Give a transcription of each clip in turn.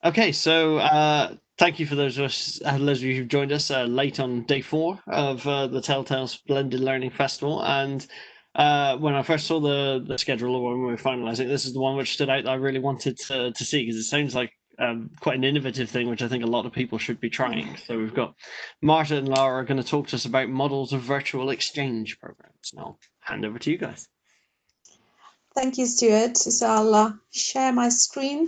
Okay, so thank you for those of you who've joined us late on day 4 of the Telltale's Blended Learning Festival. And when I first saw the schedule, or when we were finalising, this is the one which stood out that I really wanted to see, because it sounds like quite an innovative thing, which I think a lot of people should be trying. So we've got Marta and Laura are going to talk to us about models of virtual exchange programs. And I'll hand over to you guys. Thank you, Stuart. So I'll share my screen.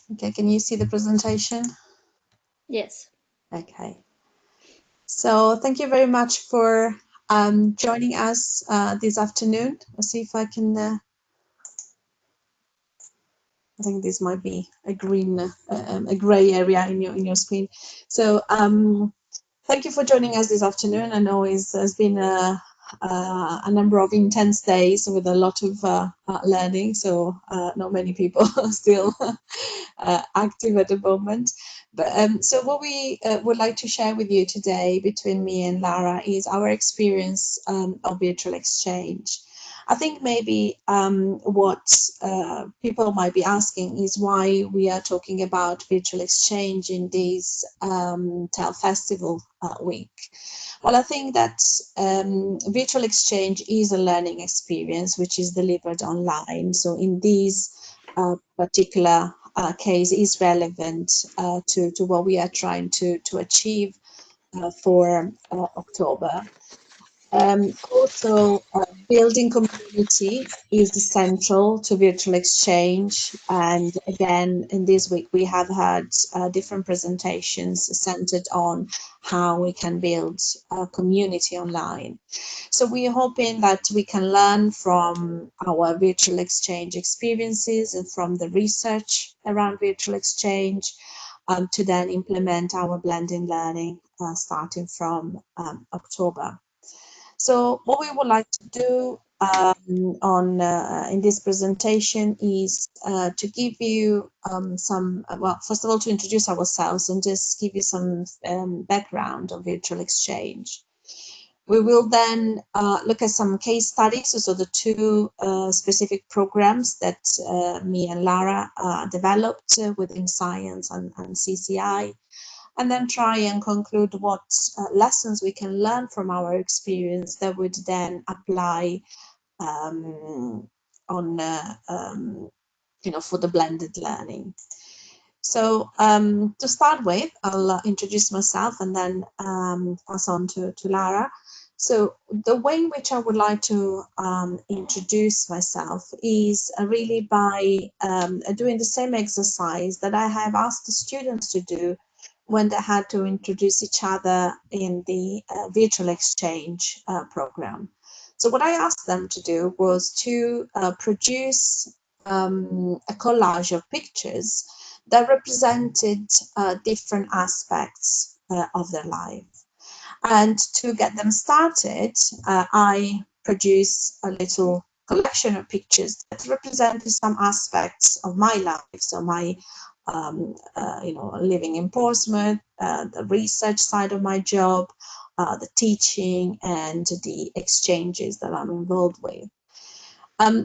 Okay, can you see the presentation? Yes. Okay. So thank you very much for joining us this afternoon. I'll see if I can. I think this might be a grey area in your screen. So thank you for joining us this afternoon. I know it has been a number of intense days with a lot of learning, so not many people are still active at the moment. But so what we would like to share with you today between me and Lara is our experience of virtual exchange. I think maybe what people might be asking is why we are talking about virtual exchange in this TEL Festival week. Well, I think that virtual exchange is a learning experience which is delivered online. So in this particular case is relevant to what we are trying to achieve for October. Also, building community is essential to virtual exchange. And again, in this week, we have had different presentations centered on how we can build a community online. So we are hoping that we can learn from our virtual exchange experiences and from the research around virtual exchange to then implement our blended learning starting from October. So what we would like to do in this presentation is to give you some, well, first of all, to introduce ourselves and just give you some background on virtual exchange. We will then look at some case studies, so the two specific programs that me and Lara developed within Science and CCI, and then try and conclude what lessons we can learn from our experience that would then apply for the blended learning. So to start with, I'll introduce myself and then pass on to Lara. So the way in which I would like to introduce myself is really by doing the same exercise that I have asked the students to do when they had to introduce each other in the virtual exchange program. So what I asked them to do was to produce a collage of pictures that represented different aspects of their life. And to get them started, I produced a little collection of pictures that represented some aspects of my life. So my living in Portsmouth, the research side of my job, the teaching, and the exchanges that I'm involved with.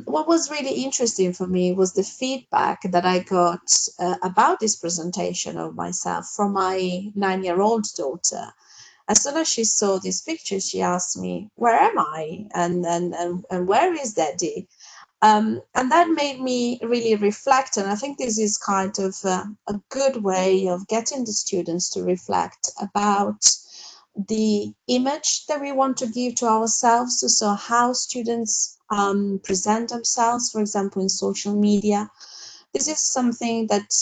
What was really interesting for me was the feedback that I got about this presentation of myself from my 9-year-old daughter. As soon as she saw this picture, she asked me, "Where am I? And where is Daddy?" And that made me really reflect. And I think this is kind of a good way of getting the students to reflect about the image that we want to give to ourselves. So how students present themselves, for example, in social media. This is something that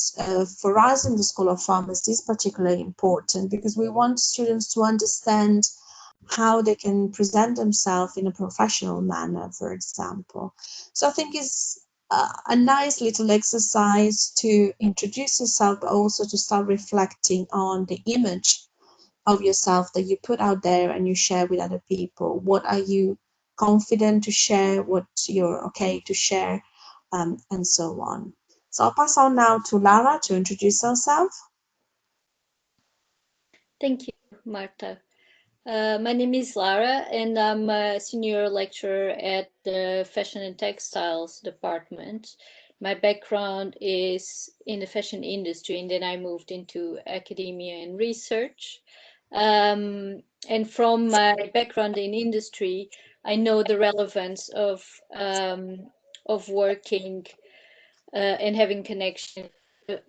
for us in the School of Pharmacy is particularly important because we want students to understand how they can present themselves in a professional manner, for example. So I think it's a nice little exercise to introduce yourself, but also to start reflecting on the image of yourself that you put out there and you share with other people. What are you confident to share? What you're okay to share, and so on. So I'll pass on now to Lara to introduce herself. Thank you, Marta. My name is Lara, and I'm a senior lecturer at the Fashion and Textiles department. My background is in the fashion industry, and then I moved into academia and research. And from my background in industry, I know the relevance of working and having connection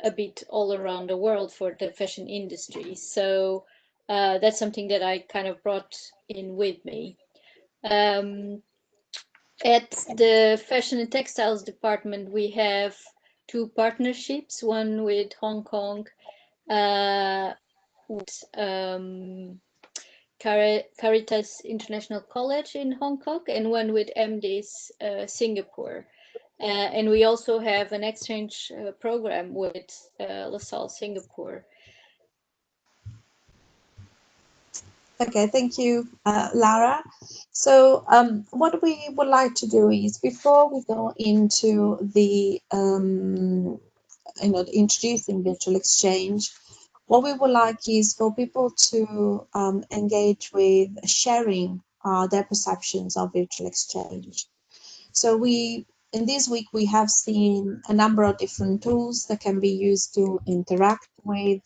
a bit all around the world for the fashion industry. So that's something that I kind of brought in with me. Um, at the fashion and textiles department, we have two partnerships, one with Hong Kong, with Caritas International College in Hong Kong, and one with MD's Singapore. And we also have an exchange program with LaSalle Singapore. Okay, thank you, Lara. So what we would like to do is, before we go into the introducing virtual exchange, what we would like is for people to engage with sharing their perceptions of virtual exchange. So in this week, we have seen a number of different tools that can be used to interact with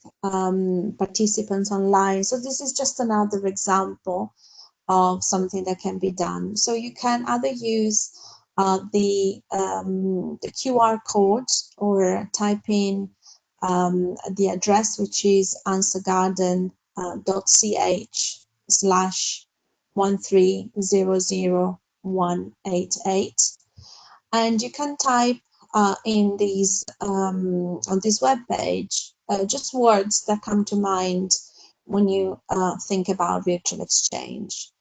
participants online. So this is just another example of something that can be done. So you can either use the QR code or type in the address, which is answergarden.ch/1300188, and you can type in these on this web page just words that come to mind when you think about virtual exchange.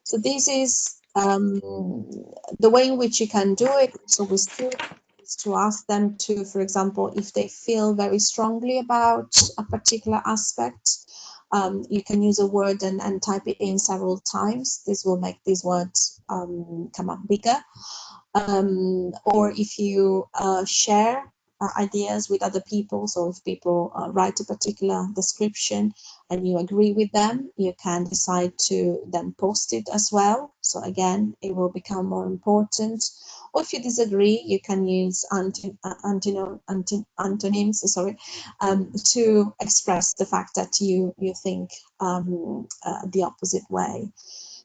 So this is the way in which you can do it. So we still is to ask them to, for example, if they feel very strongly about a particular aspect, you can use a word and type it in several times. This will make these words come up bigger. Or if you share ideas with other people, so if people write a particular description and you agree with them, you can decide to then post it as well. So again, it will become more important. Or if you disagree, you can use antonyms, to express the fact that you think the opposite way.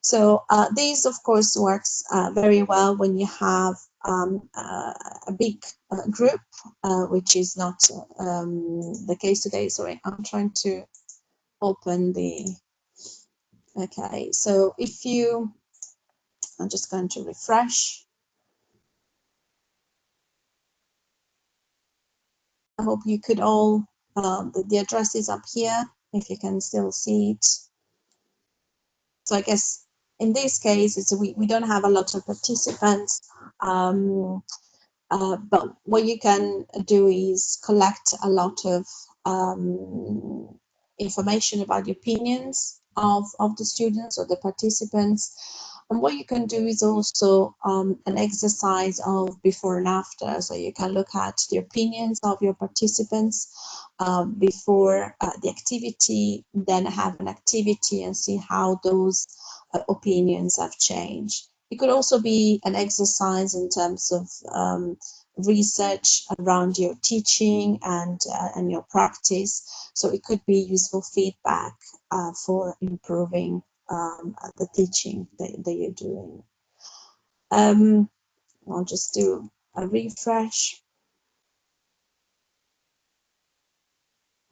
So this, of course, works very well when you have a big group, which is not the case today. Sorry, I'm trying to open the. Okay, so if you, I'm just going to refresh. I hope you could all, the address is up here, if you can still see it. So I guess in this case, we don't have a lot of participants. But what you can do is collect a lot of information about the opinions of the students or the participants. And what you can do is also an exercise of before and after. So you can look at the opinions of your participants before the activity, then have an activity and see how those opinions have changed. It could also be an exercise in terms of research around your teaching and your practice. So it could be useful feedback for improving the teaching that you're doing. I'll just do a refresh.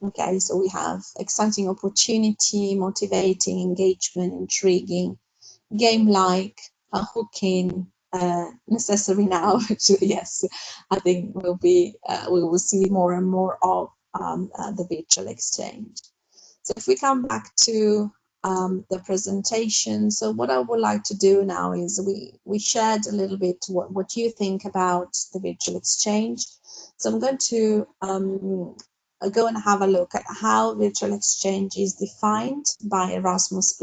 Okay, so we have exciting opportunity, motivating, engagement, intriguing, game-like, hooking, necessary now. Yes, I think we will see more and more of the virtual exchange. So if we come back to the presentation, so what I would like to do now is we shared a little bit what you think about the virtual exchange. So I'm going to go and have a look at how virtual exchange is defined by Erasmus+.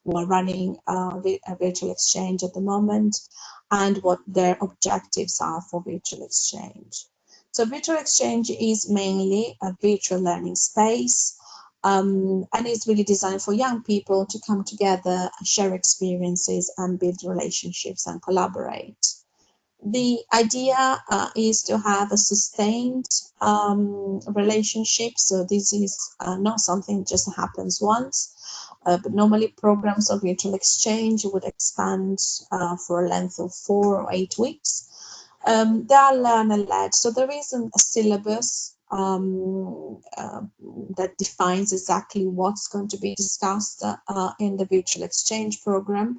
We're running a virtual exchange at the moment, and what their objectives are for virtual exchange. So virtual exchange is mainly a virtual learning space and it's really designed for young people to come together, share experiences, and build relationships and collaborate. The idea is to have a sustained relationship. So this is not something that just happens once, but normally programs of virtual exchange would expand for a length of 4 or 8 weeks. They are learner-led, so there isn't a syllabus that defines exactly what's going to be discussed in the virtual exchange program.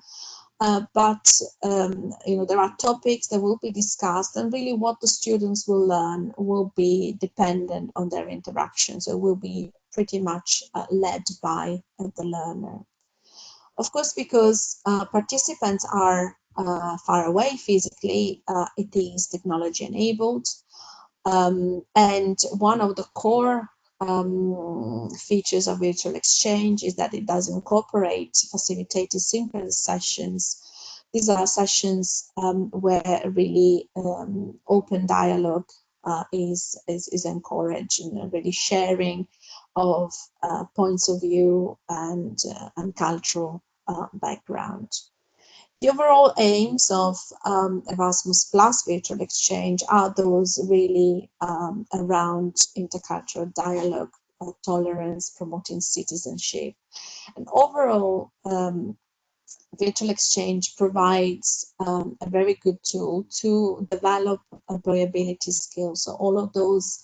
But there are topics that will be discussed, and really what the students will learn will be dependent on their interaction. So it will be pretty much led by the learner. Of course, because participants are far away physically, it is technology enabled. And one of the core features of virtual exchange is that it does incorporate facilitated synchronous sessions. These are sessions where really open dialogue is encouraged, and really sharing of points of view and cultural background. The overall aims of Erasmus Plus virtual exchange are those really around intercultural dialogue, tolerance, promoting citizenship. And overall, virtual exchange provides a very good tool to develop employability skills. So all of those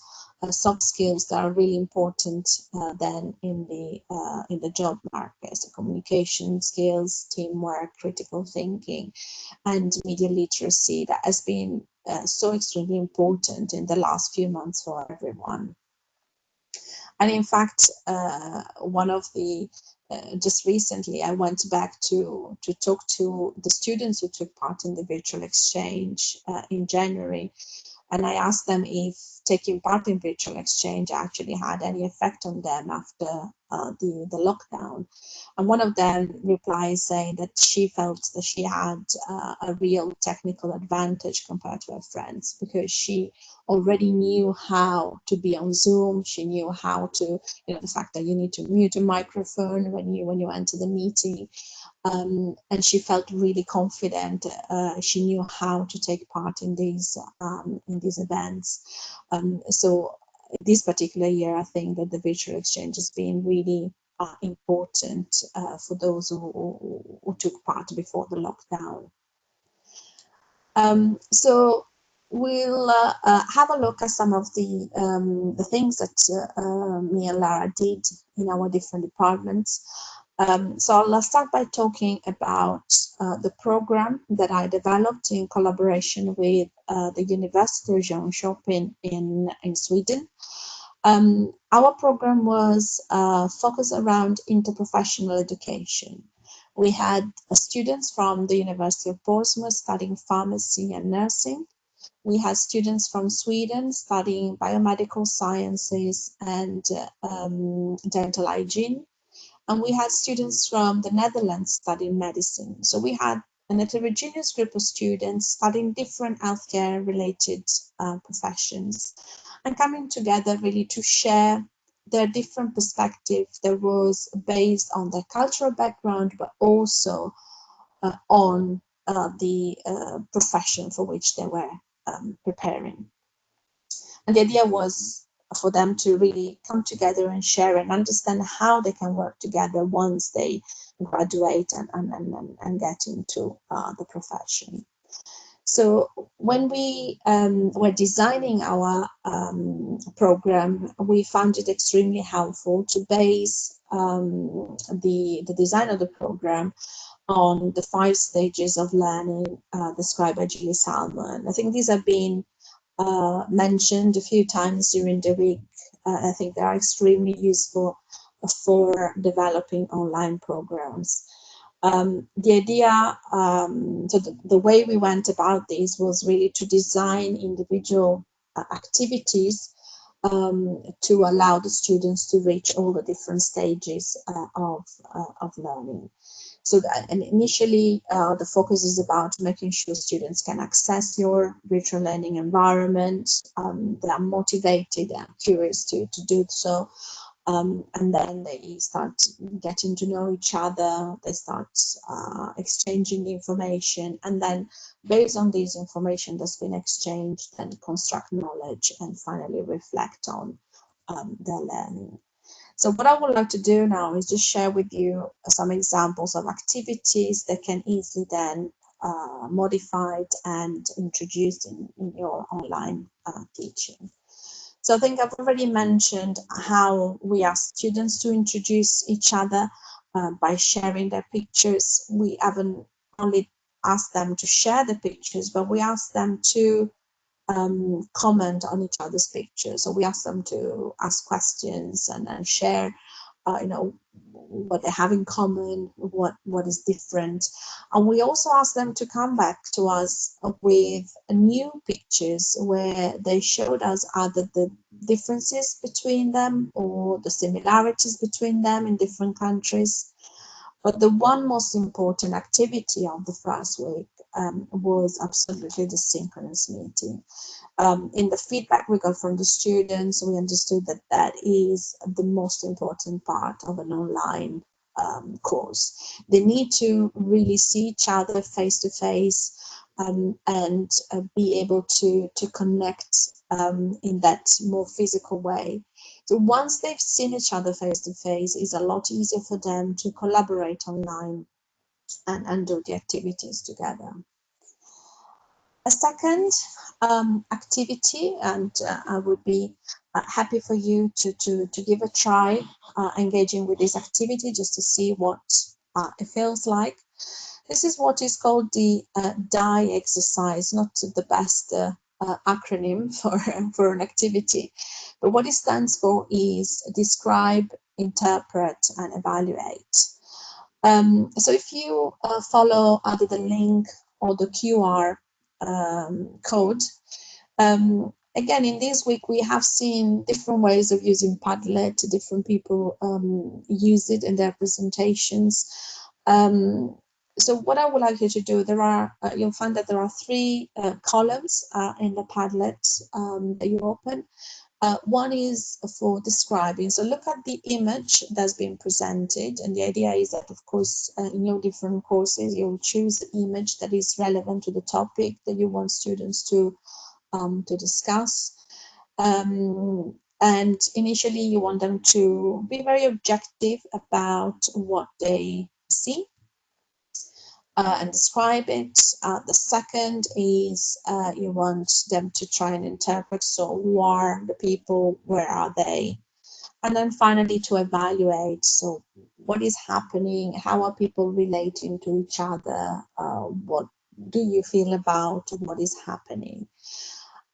soft skills that are really important then in the job market. So communication skills, teamwork, critical thinking, and media literacy that has been so extremely important in the last few months for everyone. And in fact, one of the just recently, I went back to talk to the students who took part in the virtual exchange in January, and I asked them if taking part in virtual exchange actually had any effect on them after the lockdown. And one of them replied saying that she felt that she had a real technical advantage compared to her friends, because she already knew how to be on Zoom. She knew how to, the fact that you need to mute a microphone when you enter the meeting. And she felt really confident. She knew how to take part in these events. So this particular year, I think that the virtual exchange has been really important for those who took part before the lockdown. So we'll have a look at some of the things that me and Lara did in our different departments. So I'll start by talking about the program that I developed in collaboration with the University of Jönköping in Sweden. Our program was focused around interprofessional education. We had students from the University of Portsmouth studying pharmacy and nursing. We had students from Sweden studying biomedical sciences and dental hygiene. And we had students from the Netherlands studying medicine. So we had an heterogeneous group of students studying different healthcare related professions and coming together really to share their different perspectives that was based on their cultural background, but also on the profession for which they were preparing. And the idea was for them to really come together and share and understand how they can work together once they graduate and get into the profession. So when we were designing our program, we found it extremely helpful to base the design of the program on the 5 stages of learning described by Julie Salmon. I think these have been mentioned a few times during the week. I think they are extremely useful for developing online programs. The idea, so the way we went about this was really to design individual activities to allow the students to reach all the different stages of learning. So and initially, the focus is about making sure students can access your virtual learning environment. They are motivated and curious to do so. And then they start getting to know each other, they start exchanging information, and then based on this information that's been exchanged, then construct knowledge and finally reflect on their learning. So what I would like to do now is just share with you some examples of activities that can easily then modified and introduced in your online teaching. So I think I've already mentioned how we ask students to introduce each other by sharing their pictures. We haven't only asked them to share the pictures, but we ask them to comment on each other's pictures. So we ask them to ask questions and share, what they have in common, what is different. And we also ask them to come back to us with new pictures where they showed us either the differences between them or the similarities between them in different countries. But the one most important activity of the first week was absolutely the synchronous meeting. In the feedback we got from the students, we understood that that is the most important part of an online course. They need to really see each other face to face and be able to connect in that more physical way. So once they've seen each other face to face, it's a lot easier for them to collaborate online and do the activities together. A second activity, and I would be happy for you to give a try engaging with this activity just to see what it feels like. This is what is called the DIE exercise, not the best acronym for an activity, but what it stands for is describe, interpret, and evaluate. So if you follow either the link or the QR code, again, in this week, we have seen different ways of using Padlet. Different people use it in their presentations. So what I would like you to do, you'll find that there are three columns in the Padlet that you open. One is for describing. So look at the image that's been presented. And the idea is that, of course, in your different courses, you'll choose the image that is relevant to the topic that you want students to discuss. And initially, you want them to be very objective about what they see and describe it. The second is you want them to try and interpret. So who are the people? Where are they? And then finally to evaluate. So what is happening? How are people relating to each other? What do you feel about what is happening?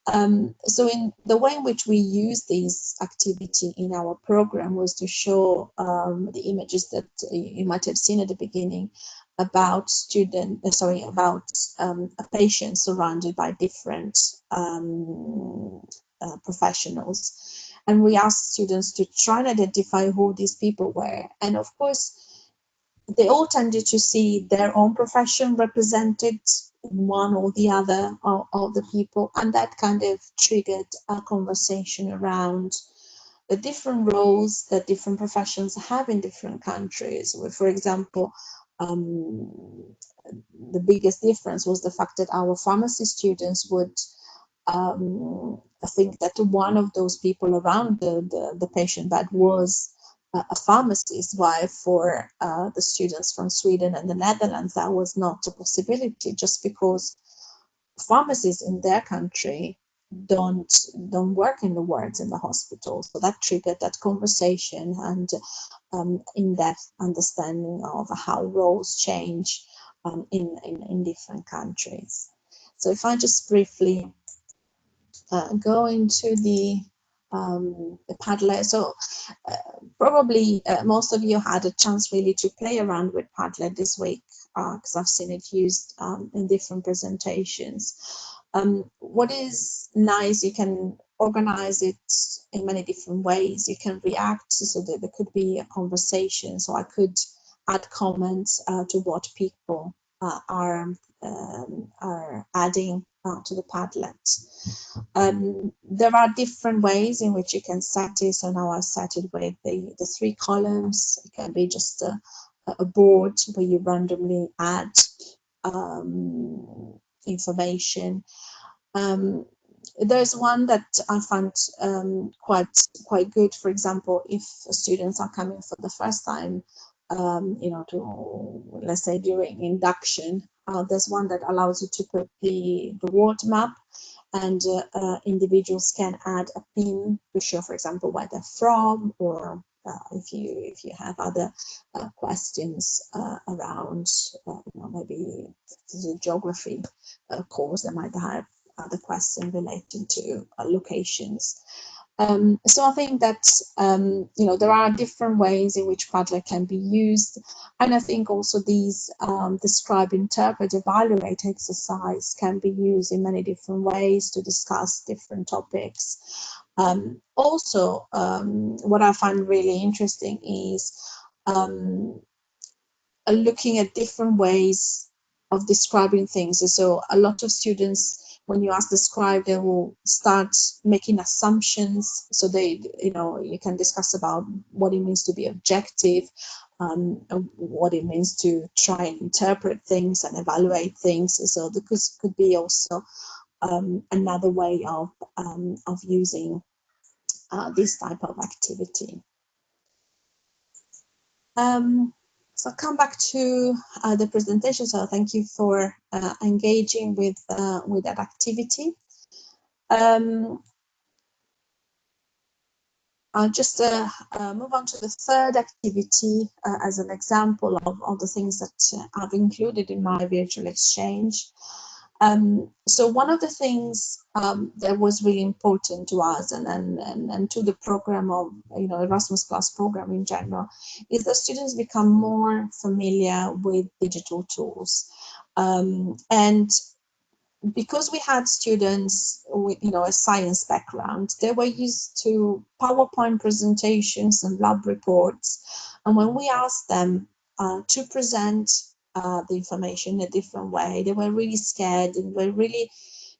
So in the way in which we use this activity in our program was to show the images that you might have seen at the beginning about a patient surrounded by different professionals. And we asked students to try and identify who these people were. And of course, they all tended to see their own profession represented in one or the other of the people, and that kind of triggered a conversation around the different roles that different professions have in different countries. Where, for example, the biggest difference was the fact that our pharmacy students would think that one of those people around the patient bed was a pharmacist, while for the students from Sweden and the Netherlands, that was not a possibility, just because pharmacists in their country don't work in the wards in the hospital. So that triggered that conversation and in-depth understanding of how roles change in different countries. So if I just briefly go into the Padlet. So probably most of you had a chance really to play around with Padlet this week because I've seen it used in different presentations. What is nice, you can organize it in many different ways. You can react so that there could be a conversation. So I could add comments to what people are adding to the Padlet. There are different ways in which you can set it. So now I set it with the 3 columns. It can be just a board where you randomly add information. There's one that I find quite good. For example, if students are coming for the first time, to, let's say, during induction, there's one that allows you to put the ward map, and individuals can add a pin to show, for example, where they're from, or if you have other questions around, maybe the geography course, they might have other questions relating to locations. So I think that there are different ways in which Padlet can be used, and I think also these describe, interpret, evaluate exercise can be used in many different ways to discuss different topics. Also, what I find really interesting is looking at different ways of describing things. So a lot of students, when you ask describe, they will start making assumptions. So you can discuss about what it means to be objective, what it means to try and interpret things and evaluate things. So this could be also another way of using this type of activity. So I'll come back to the presentation. So thank you for engaging with that activity. I'll just move on to the third activity as an example of the things that I've included in my virtual exchange. So one of the things that was really important to us and to the program of Erasmus Plus program in general is that students become more familiar with digital tools, and because we had students with a science background, they were used to PowerPoint presentations and lab reports, and when we asked them to present the information in a different way, they were really scared, and were really,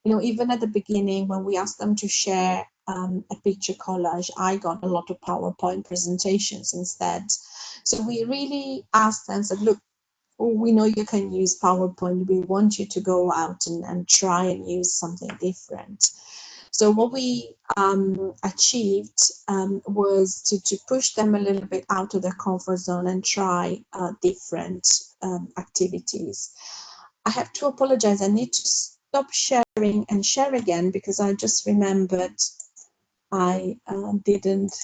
even at the beginning when we asked them to share a picture collage, I got a lot of PowerPoint presentations instead. So we really asked them, said, look, we know you can use PowerPoint. We want you to go out and try and use something different. So what we achieved was to push them a little bit out of their comfort zone and try different activities. I have to apologize. I need to stop sharing and share again because I just remembered I didn't.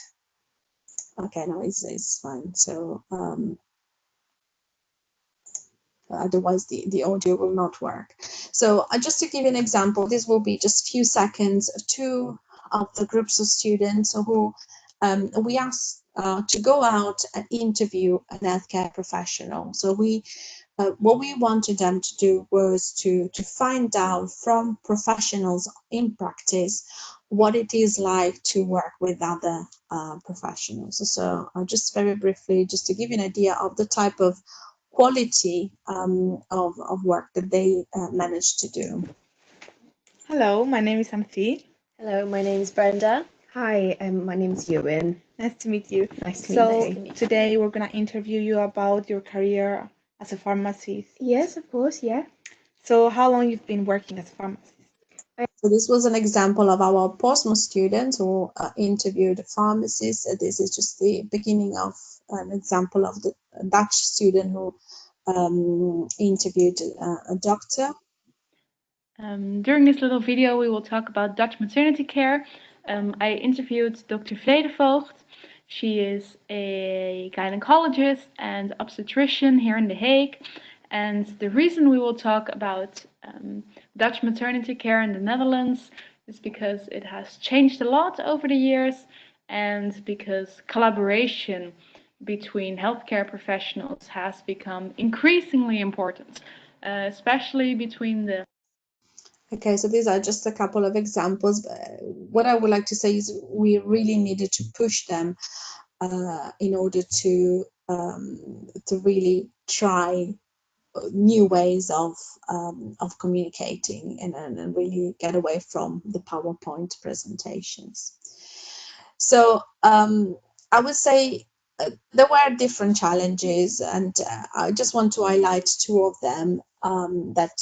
Okay, no, it's fine. So otherwise the audio will not work. So just to give you an example, this will be just a few seconds of two of the groups of students who we asked to go out and interview a healthcare professional. So what we wanted them to do was to find out from professionals in practice what it is like to work with other professionals. So just very briefly, just to give you an idea of the type of quality of work that they managed to do. Hello, my name is Amthi. Hello, my name is Brenda. Hi, my name is Ewan. Nice to meet you. Nice to meet you. So today we're gonna interview you about your career as a pharmacist. Yes, of course, yeah. So how long you've been working as a pharmacist? So this was an example of our Portsmouth students who interviewed a pharmacist. This is just the beginning of an example of the Dutch student who interviewed a doctor. During this little video, we will talk about Dutch maternity care. I interviewed Dr. Vredevoogd. She is a gynecologist and obstetrician here in The Hague. And the reason we will talk about Dutch maternity care in the Netherlands is because it has changed a lot over the years, and because collaboration between healthcare professionals has become increasingly important, especially between the Okay, so these are just a couple of examples. What I would like to say is we really needed to push them in order to really try new ways of communicating and really get away from the PowerPoint presentations. So I would say there were different challenges, and I just want to highlight two of them that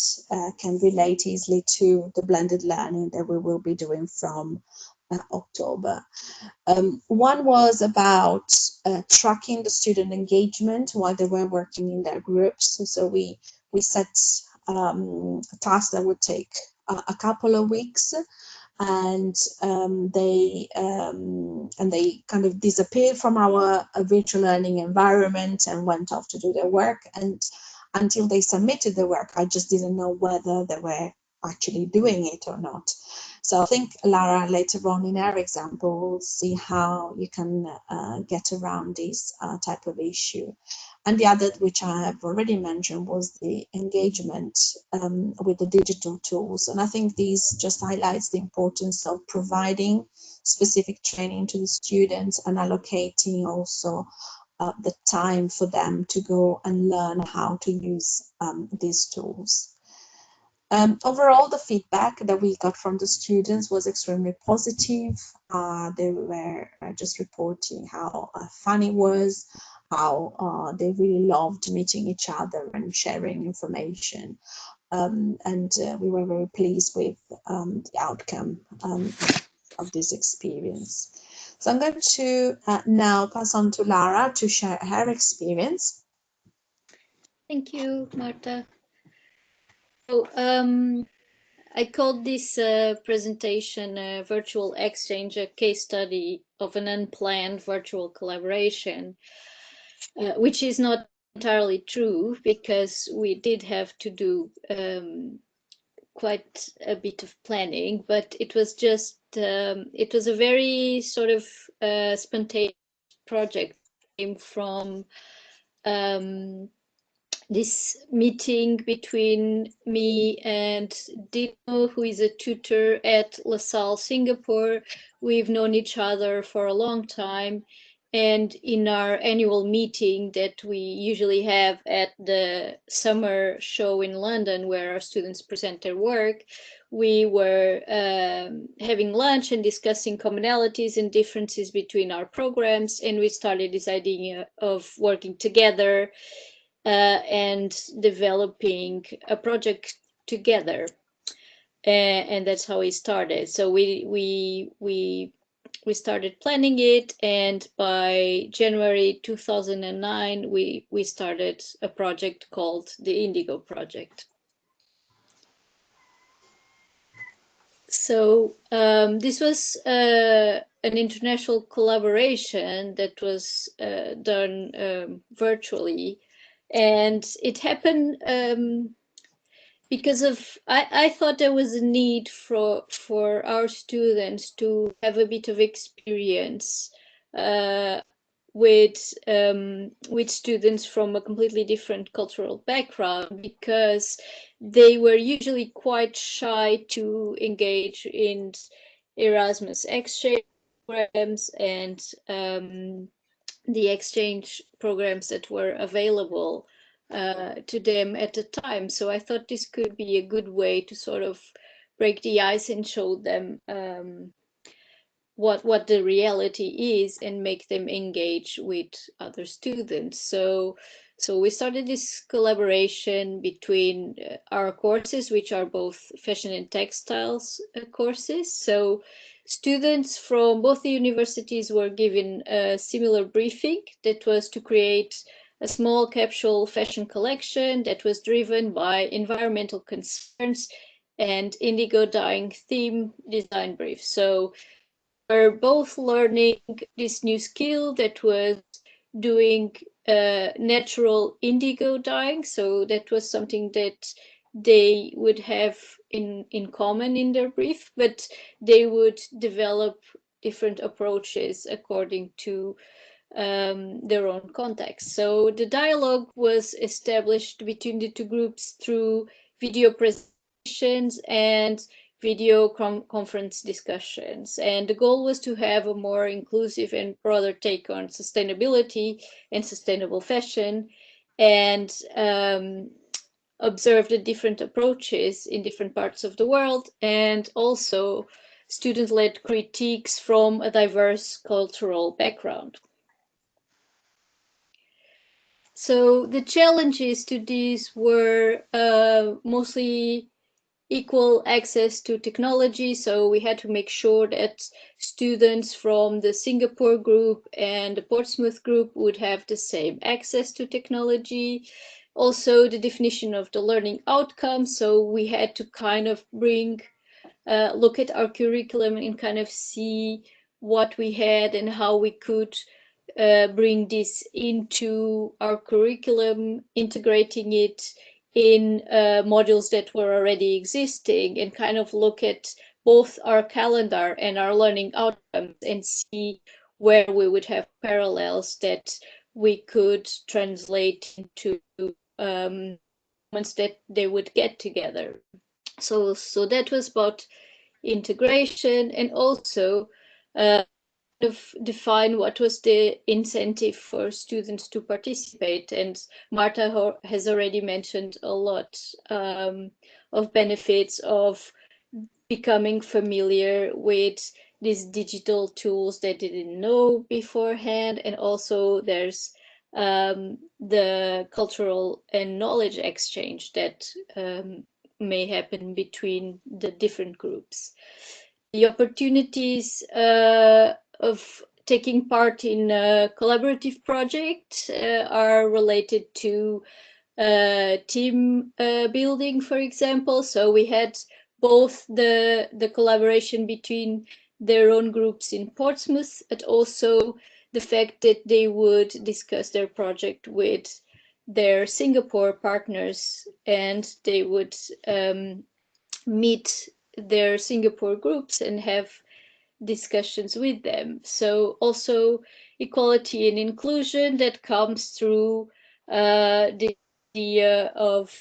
can relate easily to the blended learning that we will be doing from October. One was about tracking the student engagement while they were working in their groups. So we set tasks that would take a couple of weeks, and they kind of disappeared from our virtual learning environment and went off to do their work. And until they submitted the work, I just didn't know whether they were actually doing it or not. So I think Lara later on in her example will see how you can get around this type of issue. And the other, which I have already mentioned, was the engagement with the digital tools. And I think this just highlights the importance of providing specific training to the students and allocating also the time for them to go and learn how to use these tools. Overall, the feedback that we got from the students was extremely positive. They were just reporting how fun it was, how they really loved meeting each other and sharing information. And we were very pleased with the outcome of this experience. So I'm going to now pass on to Lara to share her experience. Thank you, Marta. So, I called this presentation a virtual exchange, a case study of an unplanned virtual collaboration, which is not entirely true, because we did have to do quite a bit of planning, but it was just, it was a very sort of spontaneous project. Came from this meeting between me and Denim, who is a tutor at LaSalle, Singapore. We've known each other for a long time. And in our annual meeting that we usually have at the summer show in London, where our students present their work, we were having lunch and discussing commonalities and differences between our programs. And we started this idea of working together and developing a project together, and that's how we started. So we started planning it, and by January 2009 we started a project called the Indigo Project. So this was an international collaboration that was done virtually. And it happened because of, I thought there was a need for our students to have a bit of experience with students from a completely different cultural background, because they were usually quite shy to engage in Erasmus exchange programs and the exchange programs that were available to them at the time. So I thought this could be a good way to sort of break the ice and show them what the reality is and make them engage with other students. So we started this collaboration between our courses, which are both fashion and textiles courses. So students from both the universities were given a similar briefing that was to create a small capsule fashion collection that was driven by environmental concerns and indigo dyeing theme design brief. So we're both learning this new skill that was doing natural indigo dyeing. So that was something that they would have in common in their brief, but they would develop different approaches according to their own context. So the dialogue was established between the two groups through video presentations and video conference discussions. And the goal was to have a more inclusive and broader take on sustainability and sustainable fashion. And observe the different approaches in different parts of the world, and also student-led critiques from a diverse cultural background. So the challenges to these were mostly equal access to technology. So we had to make sure that students from the Singapore group and the Portsmouth group would have the same access to technology. Also, the definition of the learning outcome. So we had to kind of look at our curriculum and kind of see what we had and how we could bring this into our curriculum, integrating it in modules that were already existing, and kind of look at both our calendar and our learning outcomes and see where we would have parallels that we could translate into moments that they would get together. So that was about integration, and also define what was the incentive for students to participate. And Marta has already mentioned a lot of benefits of becoming familiar with these digital tools that they didn't know beforehand. And also there's the cultural and knowledge exchange that may happen between the different groups. The opportunities of taking part in a collaborative project are related to team building, for example. So we had both the collaboration between their own groups in Portsmouth, but also the fact that they would discuss their project with their Singapore partners, and they would meet their Singapore groups and have discussions with them. So also equality and inclusion that comes through the idea of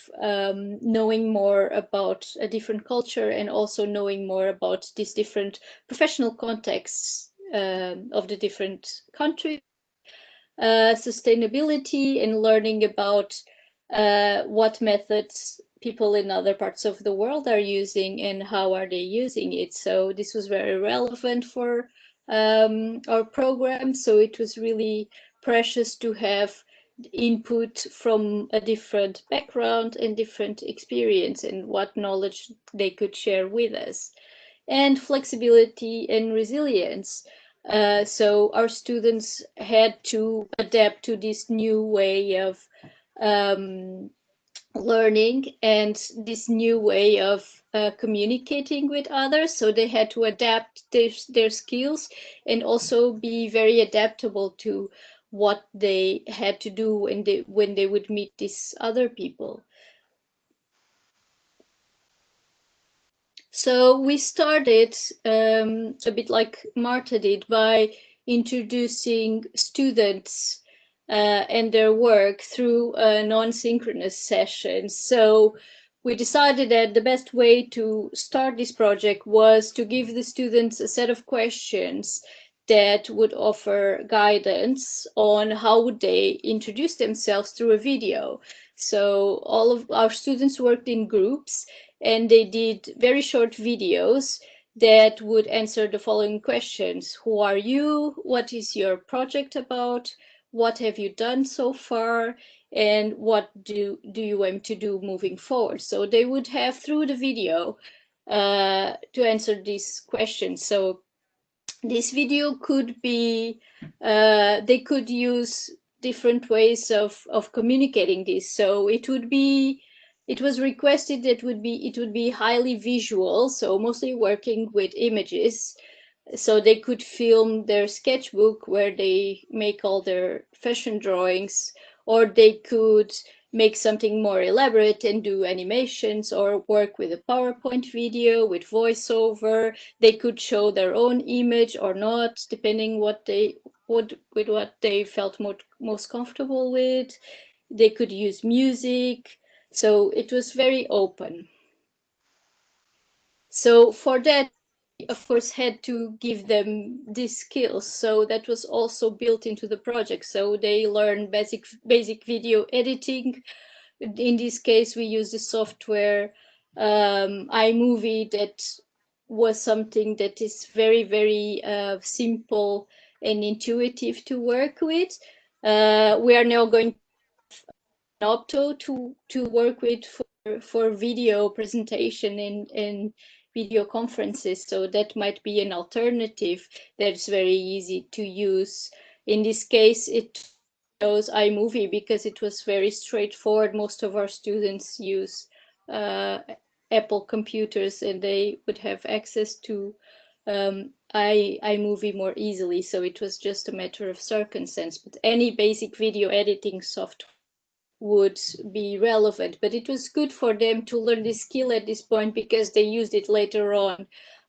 knowing more about a different culture, and also knowing more about these different professional contexts of the different countries. Sustainability and learning about what methods people in other parts of the world are using and how are they using it. So this was very relevant for our program. So it was really precious to have input from a different background and different experience, and what knowledge they could share with us. And flexibility and resilience. So our students had to adapt to this new way of learning and this new way of communicating with others. So they had to adapt their skills and also be very adaptable to what they had to do when they would meet these other people. So we started a bit like Marta did by introducing students and their work through non-synchronous sessions. So we decided that the best way to start this project was to give the students a set of questions that would offer guidance on how would they introduce themselves through a video. So all of our students worked in groups, and they did very short videos that would answer the following questions. Who are you? What is your project about? What have you done so far? And what do you aim to do moving forward? So they would have through the video to answer these questions. So this video could be, they could use different ways of communicating this. So it was requested that it would be highly visual, so mostly working with images. So they could film their sketchbook where they make all their fashion drawings, or they could make something more elaborate and do animations, or work with a PowerPoint video with voiceover. They could show their own image or not, depending with what they felt most comfortable with. They could use music. So it was very open. So for that, of course, had to give them these skills. So that was also built into the project. So they learn basic video editing, in this case, we use the software iMovie that was something that is very, very simple and intuitive to work with. We are now going to Opto to work with for video presentation and video conferences. So that might be an alternative that's very easy to use. In this case, it chose iMovie because it was very straightforward. Most of our students use Apple computers and they would have access to iMovie more easily. So it was just a matter of circumstance. But any basic video editing software would be relevant, but it was good for them to learn this skill at this point because they used it later on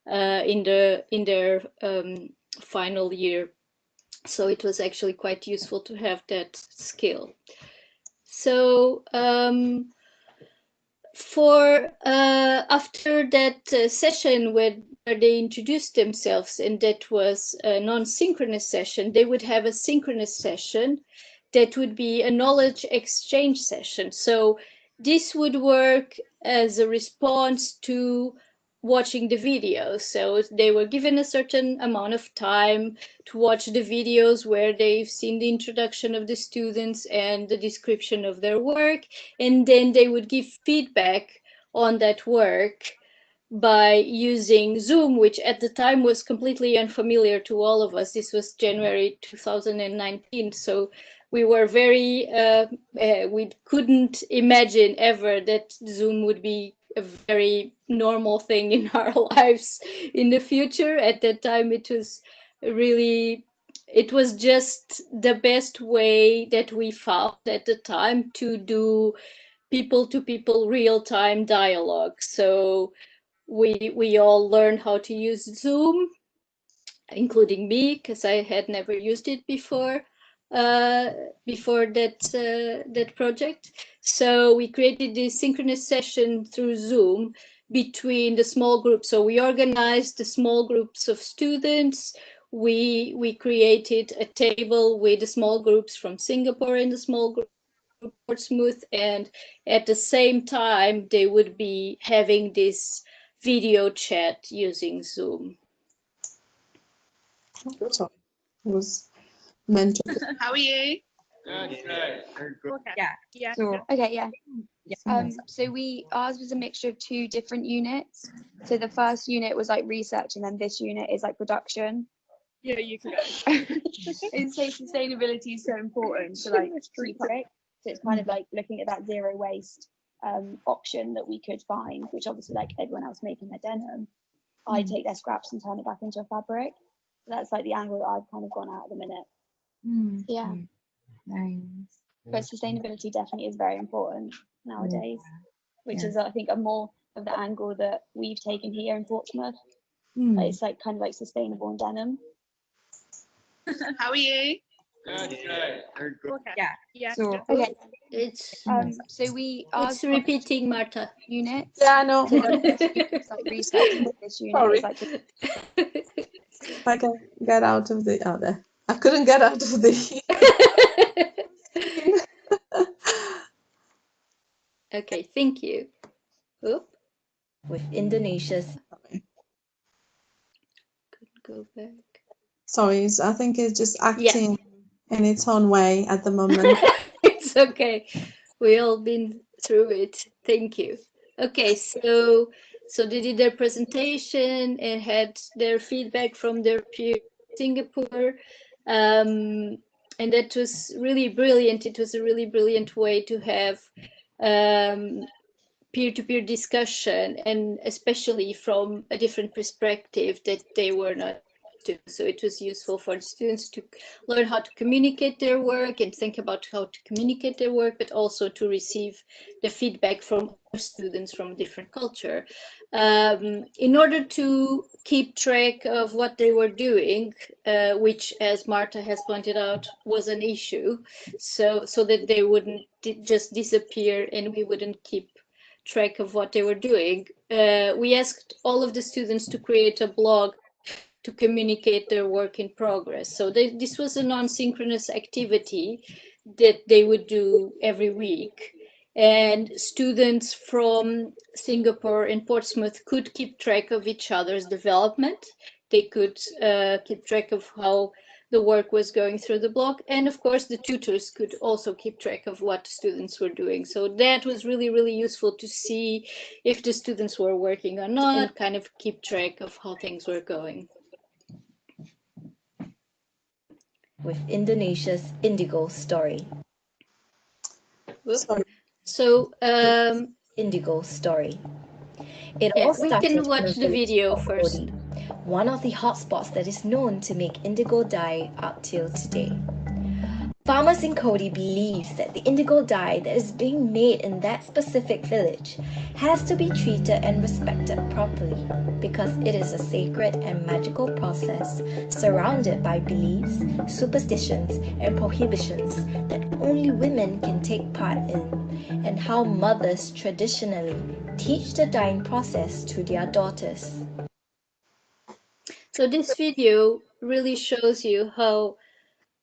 in their final year. So it was actually quite useful to have that skill. So for after that session where they introduced themselves, and that was a non-synchronous session, they would have a synchronous session that would be a knowledge exchange session. So this would work as a response to watching the videos. So they were given a certain amount of time to watch the videos where they've seen the introduction of the students and the description of their work, and then they would give feedback on that work by using Zoom, which at the time was completely unfamiliar to all of us. This was January 2019, so we were very, we couldn't imagine ever that Zoom would be a very normal thing in our lives in the future. At that time, it was really, it was just the best way that we found at the time to do people-to-people real-time dialogue. So we all learned how to use Zoom, including me, because I had never used it before that project. So we created this synchronous session through Zoom between the small groups. So we organized the small groups of students. We created a table with the small groups from Singapore and the small group Portsmouth, and at the same time they would be having this video chat using Zoom. Sorry, was meant to. How are you? Yeah. So, Okay, yeah. yeah. So ours was a mixture of two different units. So the first unit was like research, and then this unit is like production. Yeah, you can go. And so sustainability is so important to like keep it. So it's kind of like looking at that zero waste option that we could find, which obviously like everyone else making their denim, I take their scraps and turn it back into a fabric. So that's like the angle that I've kind of gone at the minute. Yeah. Nice. But sustainability definitely is very important nowadays, which is I think a more of the angle that we've taken here in Portsmouth. Like, it's like kind of like sustainable in denim. How are you? Yeah. So, Okay. It's Ours repeating, Marta. units. Yeah, I know. So it's like research, and this unit Sorry. is like If I can get out of the other. I couldn't get out of the. Okay, thank you. Oop, with Indonesia's. couldn't go back. Sorry, I think it's just acting in its own way at the moment. It's okay. We all been through it. Thank you. Okay, so they did their presentation and had their feedback from their peers in Singapore. And that was really brilliant. It was a really brilliant way to have peer-to-peer discussion, and especially from a different perspective that they were not to. So it was useful for the students to learn how to communicate their work and think about how to communicate their work, but also to receive the feedback from other students from a different culture. In order to keep track of what they were doing, which, as Marta has pointed out, was an issue, so that they wouldn't just disappear and we wouldn't keep track of what they were doing. We asked all of the students to create a blog to communicate their work in progress. So this was a non-synchronous activity that they would do every week. and students from Singapore and Portsmouth could keep track of each other's development. They could keep track of how the work was going through the block, and of course the tutors could also keep track of what students were doing. So that was really, really useful to see if the students were working or not, and kind of keep track of how things were going. With Indonesia's Indigo story. Sorry. So Indigo story. It yeah, all we started can in watch a the village video called first. Kodi, one of the hotspots that is known to make indigo dye up till today. Farmers in Kodi believes that the indigo dye that is being made in that specific village has to be treated and respected properly because it is a sacred and magical process surrounded by beliefs, superstitions, and prohibitions that only women can take part in, and how mothers traditionally teach the dyeing process to their daughters. So this video really shows you how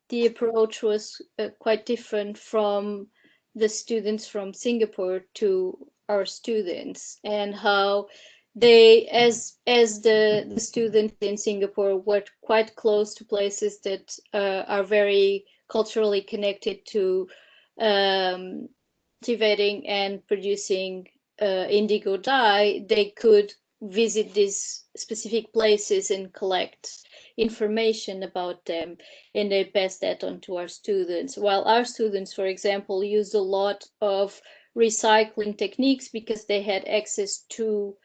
the approach was quite different from the students from Singapore to our students, and how they, as the students in Singapore, were quite close to places that are very culturally connected to cultivating and producing indigo dye. They could visit these specific places and collect information about them, and they pass that on to our students. While our students, for example, used a lot of recycling techniques because they had access to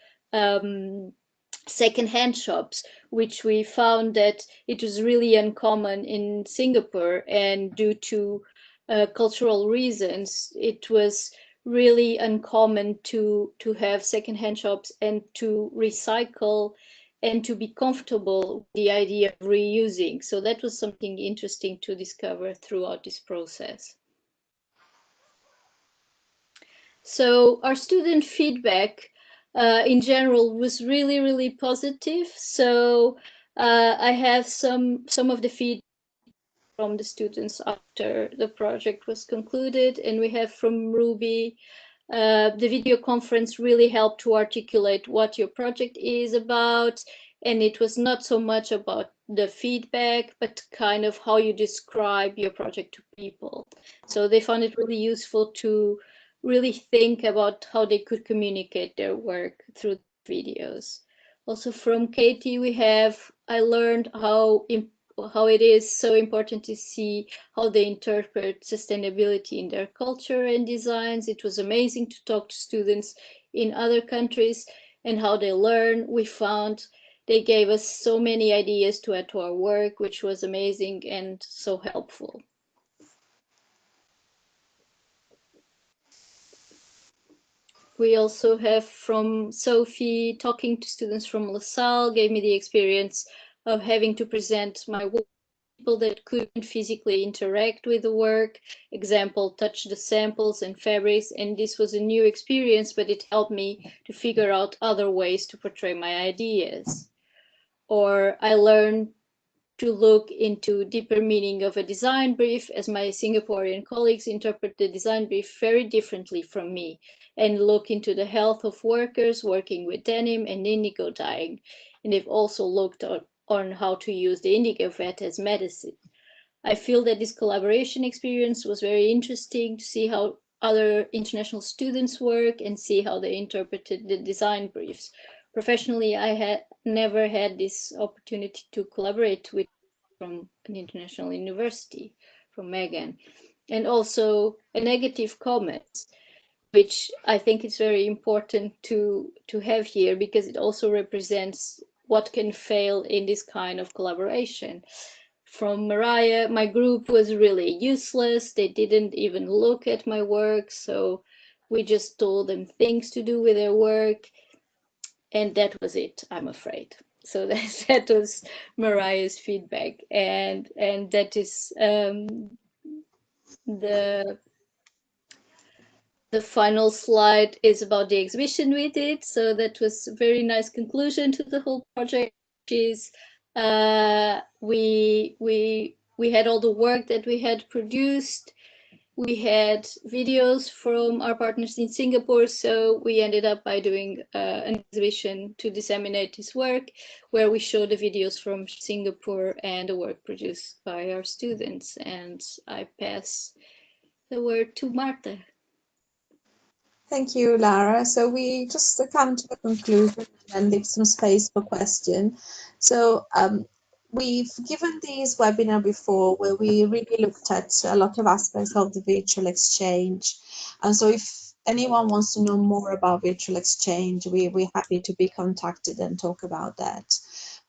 second-hand shops, which we found that it was really uncommon in Singapore, and due to cultural reasons, it was really uncommon to have second-hand shops and to recycle and to be comfortable with the idea of reusing. So that was something interesting to discover throughout this process. So our student feedback in general was really, really positive. So I have some of the feedback from the students after the project was concluded, and we have from Ruby. The video conference really helped to articulate what your project is about, and it was not so much about the feedback, but kind of how you describe your project to people. So they found it really useful to really think about how they could communicate their work through videos. Also from Katie, I learned how it is so important to see how they interpret sustainability in their culture and designs. It was amazing to talk to students in other countries and how they learn. We found they gave us so many ideas to add to our work, which was amazing and so helpful. We also have from Sophie, talking to students from LaSalle gave me the experience of having to present my work to people that couldn't physically interact with the work, example, touch the samples and fabrics, and this was a new experience, but it helped me to figure out other ways to portray my ideas. Or I learned to look into deeper meaning of a design brief, as my Singaporean colleagues interpret the design brief very differently from me, and look into the health of workers working with denim and indigo dyeing. And they've also looked on how to use the indigo vat as medicine. I feel that this collaboration experience was very interesting to see how other international students work and see how they interpreted the design briefs. Professionally, I had never had this opportunity to collaborate with from an international university, from Megan, and also a negative comment, which I think is very important to have here because it also represents what can fail in this kind of collaboration. From Mariah, my group was really useless. They didn't even look at my work, so we just told them things to do with their work, and that was it, I'm afraid. So that was Mariah's feedback, and that is the final slide is about the exhibition we did. So that was a very nice conclusion to the whole project, which is we had all the work that we had produced, we had videos from our partners in Singapore, so we ended up by doing an exhibition to disseminate this work, where we show the videos from Singapore and the work produced by our students. And I pass the word to Marta. Thank you, Lara. So we just come to a conclusion and leave some space for question. So we've given this webinar before where we really looked at a lot of aspects of the virtual exchange. And so if anyone wants to know more about virtual exchange, we're happy to be contacted and talk about that.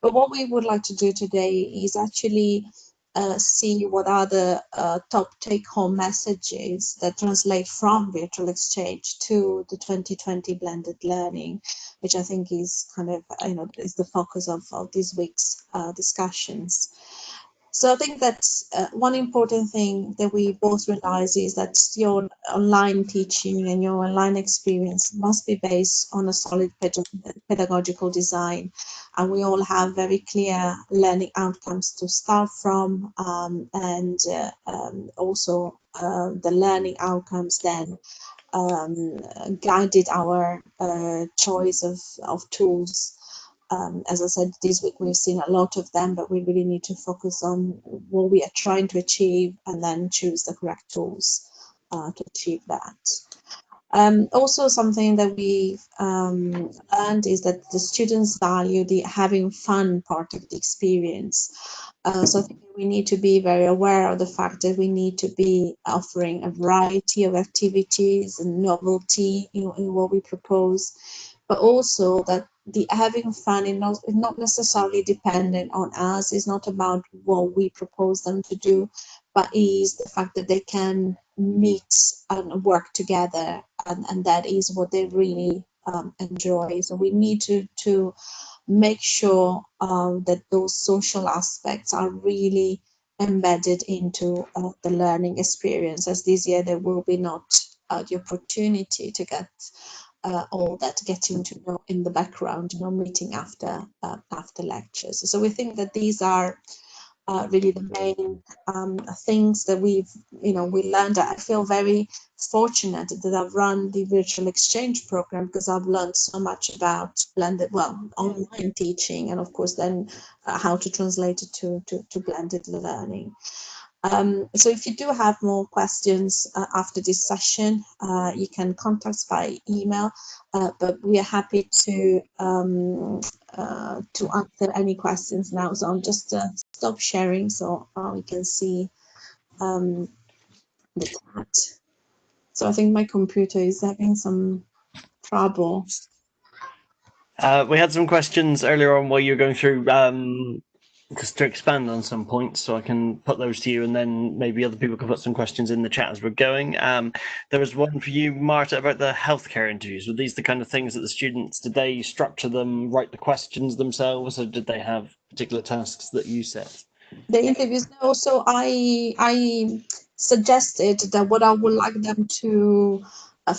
But what we would like to do today is actually see what are the top take-home messages that translate from virtual exchange to the 2020 blended learning, which I think is kind of, is the focus of this week's discussions. So I think that one important thing that we both realize is that your online teaching and your online experience must be based on a solid pedagogical design. And we all have very clear learning outcomes to start from, and also the learning outcomes then guided our choice of tools. As I said, this week we've seen a lot of them, but we really need to focus on what we are trying to achieve and then choose the correct tools to achieve that. Also, something that we've learned is that the students value the having fun part of the experience. So I think we need to be very aware of the fact that we need to be offering a variety of activities and novelty in what we propose, but also that the having fun is not necessarily dependent on us. It's not about what we propose them to do, but is the fact that they can meet and work together, and that is what they really enjoy. So we need to make sure that those social aspects are really embedded into the learning experience, as this year there will be not the opportunity to get all that getting to know in the background, meeting after lectures. So we think that these are really the main things that we learned. I feel very fortunate that I've run the virtual exchange program because I've learned so much about online teaching, and of course then how to translate it to blended learning. So if you do have more questions after this session, you can contact us by email, but we are happy to answer any questions now. So I'll just stop sharing so we can see the chat. So I think my computer is having some trouble. We had some questions earlier on while you were going through, just to expand on some points, so I can put those to you, and then maybe other people can put some questions in the chat as we're going. There was one for you, Marta, about the healthcare interviews. Were these the kind of things that the students, did they structure them, write the questions themselves, or did they have particular tasks that you set? The interviews, no. So I suggested that what I would like them to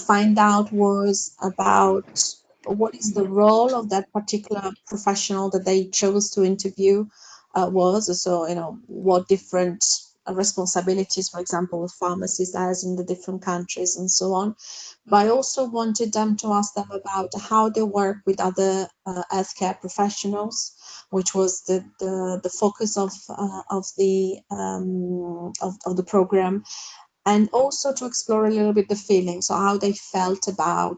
find out was about what is the role of that particular professional that they chose to interview was. So, what different responsibilities, for example, pharmacists has in the different countries and so on. But I also wanted them to ask them about how they work with other healthcare professionals, which was the focus of the program, and also to explore a little bit the feelings, so how they felt about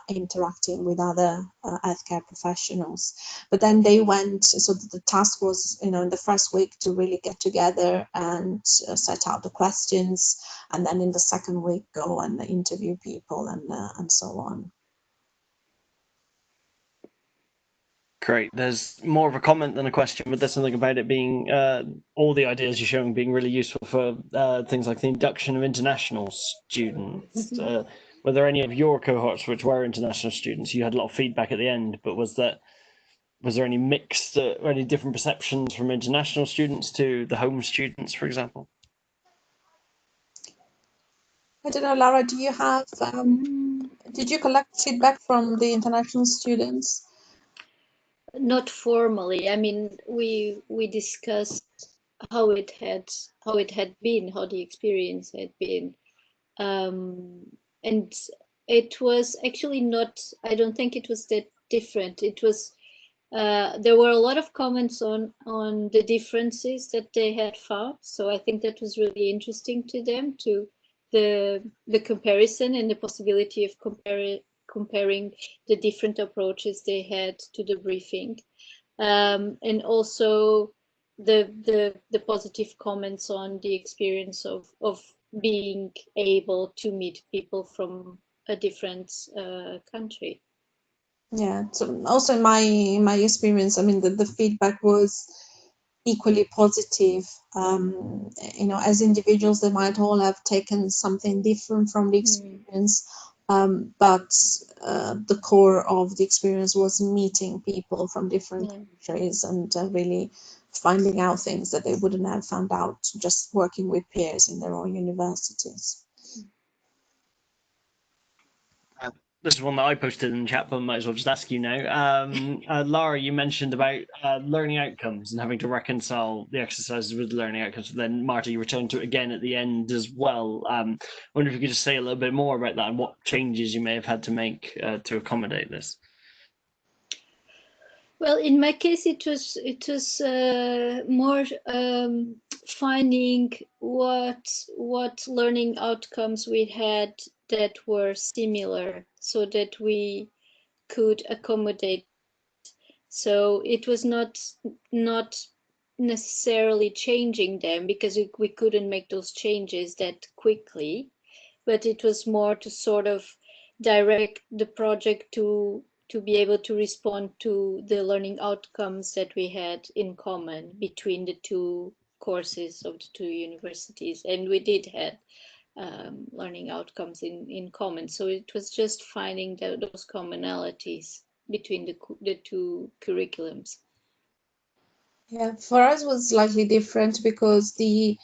interacting with other healthcare professionals. But then they went, so the task was, in the first week to really get together and set out the questions, and then in the second week go and interview people and so on. Great. There's more of a comment than a question, but there's something about it being, all the ideas you're showing being really useful for things like the induction of international students. Were there any of your cohorts which were international students? You had a lot of feedback at the end, but was there any mixed or any different perceptions from international students to the home students, for example? I don't know, Lara, do you have, did you collect feedback from the international students? Not formally. I mean, we discussed how it had been, how the experience had been, and it was actually not, I don't think it was that different. It was, there were a lot of comments on the differences that they had found. So I think that was really interesting to them, to the comparison and the possibility of comparing the different approaches they had to the briefing, and also the positive comments on the experience of being able to meet people from a different country. Yeah, so also in my experience, I mean, the feedback was equally positive. As individuals, they might all have taken something different from the experience, but the core of the experience was meeting people from different countries and really finding out things that they wouldn't have found out just working with peers in their own universities. This is one that I posted in the chat, but I might as well just ask you now. Lara, you mentioned about learning outcomes and having to reconcile the exercises with learning outcomes. Then, Marta, you returned to it again at the end as well. I wonder if you could just say a little bit more about that and what changes you may have had to make to accommodate this. Well, in my case, it was more finding what learning outcomes we had that were similar, so that we could accommodate. So it was not necessarily changing them, because we couldn't make those changes that quickly, but it was more to sort of direct the project to be able to respond to the learning outcomes that we had in common between the two courses of the two universities. And we did have learning outcomes in common. So it was just finding those commonalities between the two curriculums. Yeah, for us was slightly different because the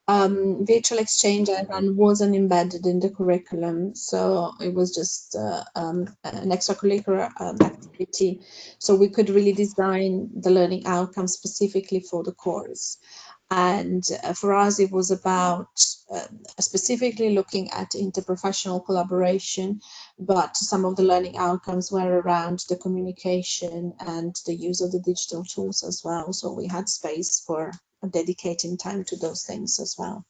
virtual exchange I ran wasn't embedded in the curriculum, so it was just an extracurricular activity. So we could really design the learning outcomes specifically for the course. And for us, it was about specifically looking at interprofessional collaboration, but some of the learning outcomes were around the communication and the use of the digital tools as well. So we had space for dedicating time to those things as well.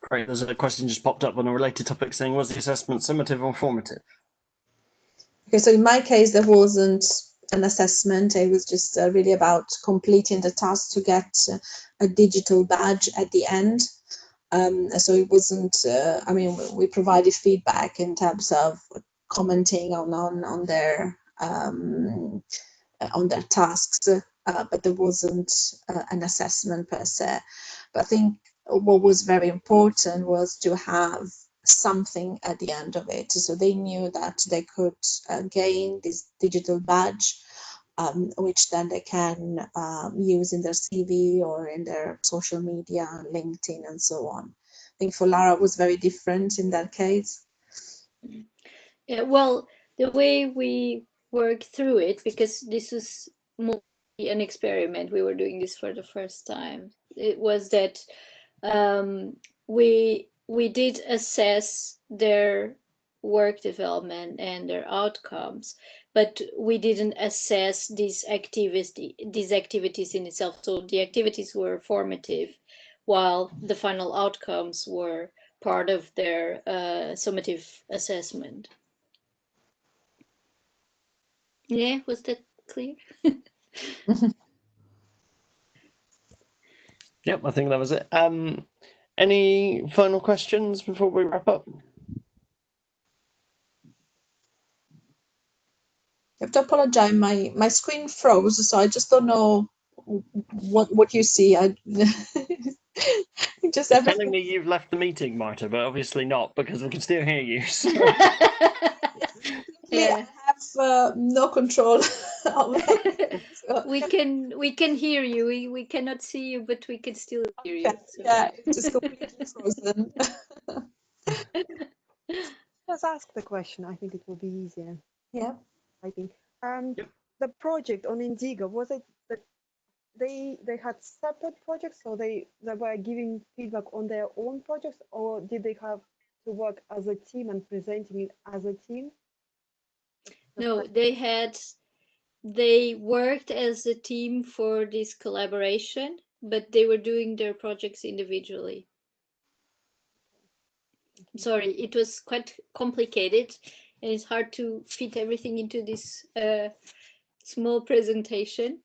Great. There's a question just popped up on a related topic saying, was the assessment summative or formative? Okay, so in my case, there wasn't an assessment. It was just really about completing the task to get a digital badge at the end. So it wasn't, I mean, we provided feedback in terms of commenting on their tasks, but there wasn't an assessment per se. But I think what was very important was to have something at the end of it. So they knew that they could gain this digital badge, which then they can use in their CV or in their social media, LinkedIn, and so on. I think for Lara it was very different in that case. Yeah, well, the way we worked through it, because this was more an experiment, we were doing this for the first time, it was that we did assess their work development and their outcomes, but we didn't assess these activities in itself. So the activities were formative, while the final outcomes were part of their summative assessment. Yeah, was that clear? Yep, I think that was it. Any final questions before we wrap up? I have to apologize. My screen froze, so I just don't know what you see. I just It's telling me you've left the meeting, Marta, but obviously not, because we can still hear you. So. Yeah. I have no control of it. So. We can hear you. We cannot see you, but we can still hear you. So. Yeah, it's just completely frozen. Let's ask the question. I think it will be easier. Yeah. I think. The project on Indigo, was it they had separate projects, so they were giving feedback on their own projects, or did they have to work as a team and presenting it as a team? No, they worked as a team for this collaboration, but they were doing their projects individually. Sorry, it was quite complicated, and it's hard to fit everything into this small presentation.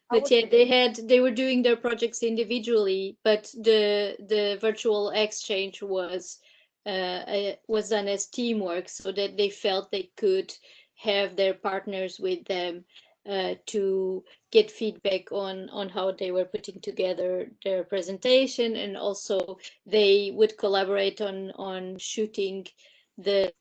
But yeah, they were doing their projects individually, but the virtual exchange was done as teamwork, so that they felt they could have their partners with them to get feedback on how they were putting together their presentation, and also they would collaborate on shooting the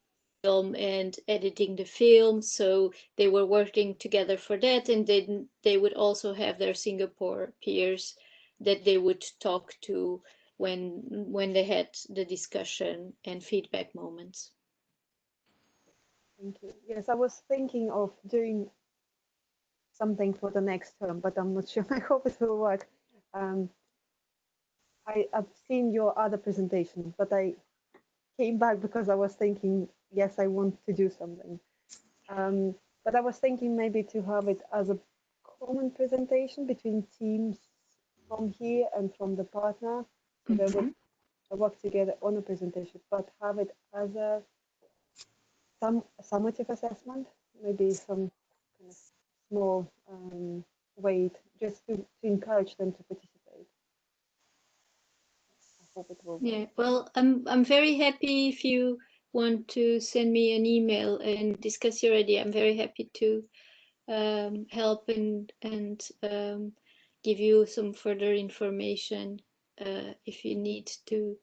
film and editing the film, so they were working together for that. And then they would also have their Singapore peers that they would talk to when they had the discussion and feedback moments. Thank you. Yes, I was thinking of doing something for the next term, but I'm not sure. I hope it will work. I've seen your other presentation, but I came back because I was thinking, yes, I want to do something. But I was thinking maybe to have it as a common presentation between teams from here and from the partner. So they would work together on a presentation, but have it as a summative assessment, maybe some kind of small weight, just to encourage them to participate. I hope it will work. Yeah, well, I'm very happy if you want to send me an email and discuss your idea. I'm very happy to help and give you some further information if you need to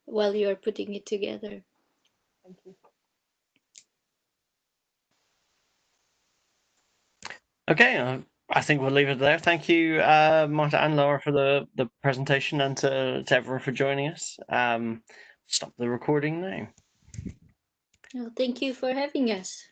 while you are putting it together. Thank you. Okay, I think we'll leave it there. Thank you, Marta and Laura, for the presentation, and to everyone for joining us. Stop the recording now. Well, thank you for having us.